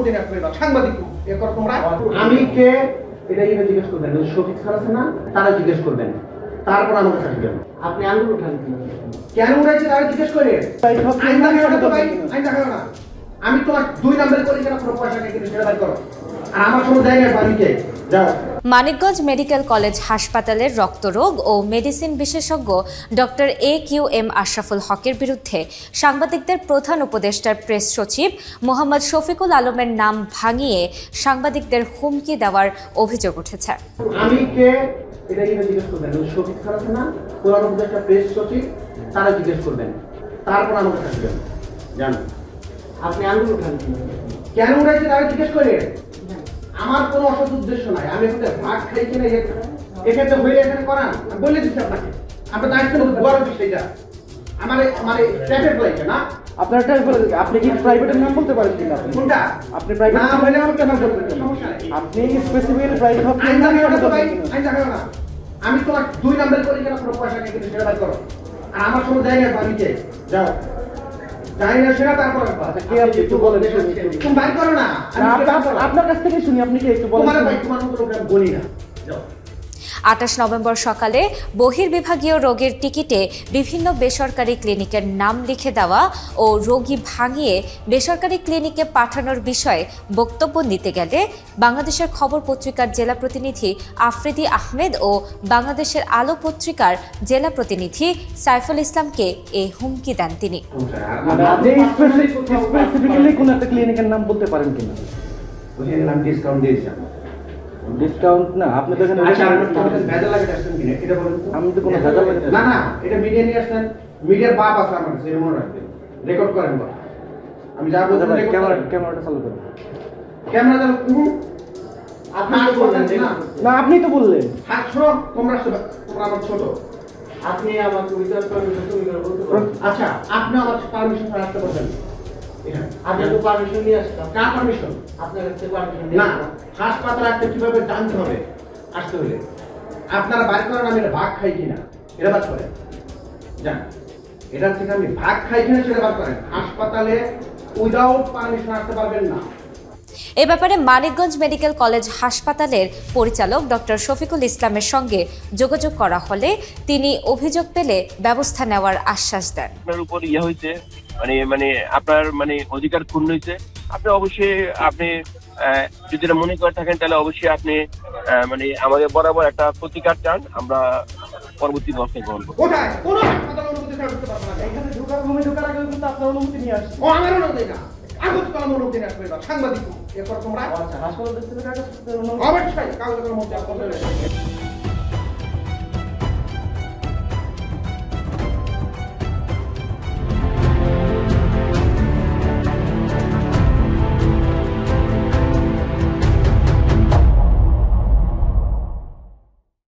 অনুমতি না কইবা সাংবাদিক এ করো তোমরা আমি কে এটা ইনি জিজ্ঞেস করবেন শফিক স্যার আছে না তারা জিজ্ঞেস করবেন তারপর আমাকে আসবেন আপনি আঙ্গুল উঠান কেন উঠাইছে তারা জিজ্ঞেস করে আইন দেখাও তো ভাই আইন দেখাও না আমি তোমার 2 নম্বরে করি কেন কোনো পয়সা নেই কিন্তু সেটা বাই করো আর আমার কোনো জায়গায় বাড়িতে যাও। মানিকগঞ্জ মেডিকেল কলেজ হাসপাতালের রক্তরোগ ও মেডিসিন বিশেষজ্ঞ ডক্টর AQM আশরাফুল হকের বিরুদ্ধে সাংবাদিকদের প্রধান উপদেষ্টার প্রেস সচিব মোহাম্মদ শফিকুল আলমের নাম ভাঙিয়ে সাংবাদিকদের হুমকি দেওয়ার অভিযোগ উঠেছে। আমি কে এটা ইনি জিজ্ঞেস করবেন শফিক স্যার আছে না প্রধান উপদেষ্টা প্রেস সচিব তারা জিজ্ঞেস করবেন তারপর আমাকে আসবেন জান আপনি আঙ্গুল উঠান কেন উঠাইছে তারা জিজ্ঞেস করে আমার কোনো অসৎ উদ্দেশ্য নাই আমি এখানে ভাগ খাই কিনা এখানে হইলে এখানে করান বলে দিচ্ছি আপনাকে আপনার দায়িত্ব বড় বিষয়টা আমার মানে ট্রাফিক লাইটে না আপনার আপনি কি প্রাইভেটের নাম বলতে পারেন কিনা কোনটা আপনি প্রাইভেট না হলে আমার কেন বলবেন সমস্যা নাই আপনি স্পেসিফিক্যালি প্রাইভেট হক আইন দেখাও না তো ভাই আইন দেখাও না আমি তোমার 2 নম্বরে করি কেন কোনো পয়সা নেই কিন্তু সেটা বাই করো আর আমার কোনো জায়গায় বাড়িতে যাও জানি না সেটা তারপর কে আপনি একটু বলেন তুমি বাই করো না আপনার কাছ থেকে শুনি আপনি কি একটু বলেন তোমার ভাই তোমার মতো লোক আমি বলি না যাও। 28 নভেম্বর সকালে বহির্বিভাগীয় রোগের টিকিটে বিভিন্ন বেসরকারি ক্লিনিকের নাম লিখে দেওয়া ও রোগী ভাঙিয়ে বেসরকারি ক্লিনিকে পাঠানোর বিষয়ে বক্তব্য নিতে গেলে বাংলাদেশের খবর পত্রিকার জেলা প্রতিনিধি আফ্রিদি আহমেদ ও বাংলাদেশের আলো পত্রিকার জেলা প্রতিনিধি সাইফুল ইসলামকে এই হুমকি দেন তিনি। আপনি স্পেসিফিক্যালি কোন একটা ক্লিনিকের নাম বলতে পারেন কিনা? ওখানে নাম ডিসকাউন্ট দিয়েছি ডিসকাউন্ট না আপনি তো এখানে আচ্ছা আপনাদের ভেজাল লাগে আসছেন কিনা এটা বলেন তো আমি তো কোনো ভেজাল লাগে না না এটা মিডিয়া নিয়ে আসছেন মিডিয়ার বাপ আছে আমার কাছে মনে রাখবেন রেকর্ড করেন কথা আমি যা বলতে পারি ক্যামেরাটা চালু করেন ক্যামেরা চালু করুন আপনি তো বললেন না না আপনি তো বললেন হাত শোনো তোমরা আমার ছোট আপনি আমার উইদাউট পারমিশন তুমি করে বলতে পারেন আচ্ছা আপনি আমার পারমিশন ছাড়া আসতে পারবেন আপনি তো পারমিশন নিয়ে আসছেন কার পারমিশন আপনার কাছে পারমিশন না হাসপাতালে আসতে কিভাবে জানতে হবে আসতে হলে আপনারা বাইর করেন আমি এটা ভাগ খাই কিনা এটা বাদ করেন জান এটা থেকে আমি ভাগ খাই কিনা সেটা বাদ করেন হাসপাতালে উইদাউট পারমিশন আসতে পারবেন না। এ ব্যাপারে মানিকগঞ্জ মেডিকেল কলেজ হাসপাতালের পরিচালক ডক্টর শফিকুল ইসলামের সঙ্গে যোগাযোগ করা হলে তিনি অভিযোগ পেলে ব্যবস্থা নেওয়ার আশ্বাস দেন। আপনার উপর হয়েছে মানে আপনার অধিকার ক্ষুণ্ণ হয়েছে আপনি অবশ্যই আপনি যদি এটা মনে করে থাকেন তাহলে অবশ্যই আপনি আমাদের বরাবর একটা প্রতিকার চান আমরা পরবর্তী ব্যবস্থা গ্রহণ করব। কোথায় কোন হাসপাতালে অনুমতি ছাড়া ঢুকতে পারবেন না এখানে ঢোকার আগে কিন্তু আপনার অনুমতি নিয়ে আসছে ও আমার অনুমতি না কাগজ কলম অনুমতি না কইবা সাংবাদিক এরপর তোমরা আচ্ছা হাসপাতাল থেকে কাগজ অবশ্যই কাগজ কলম অনুমতি আসতে হবে।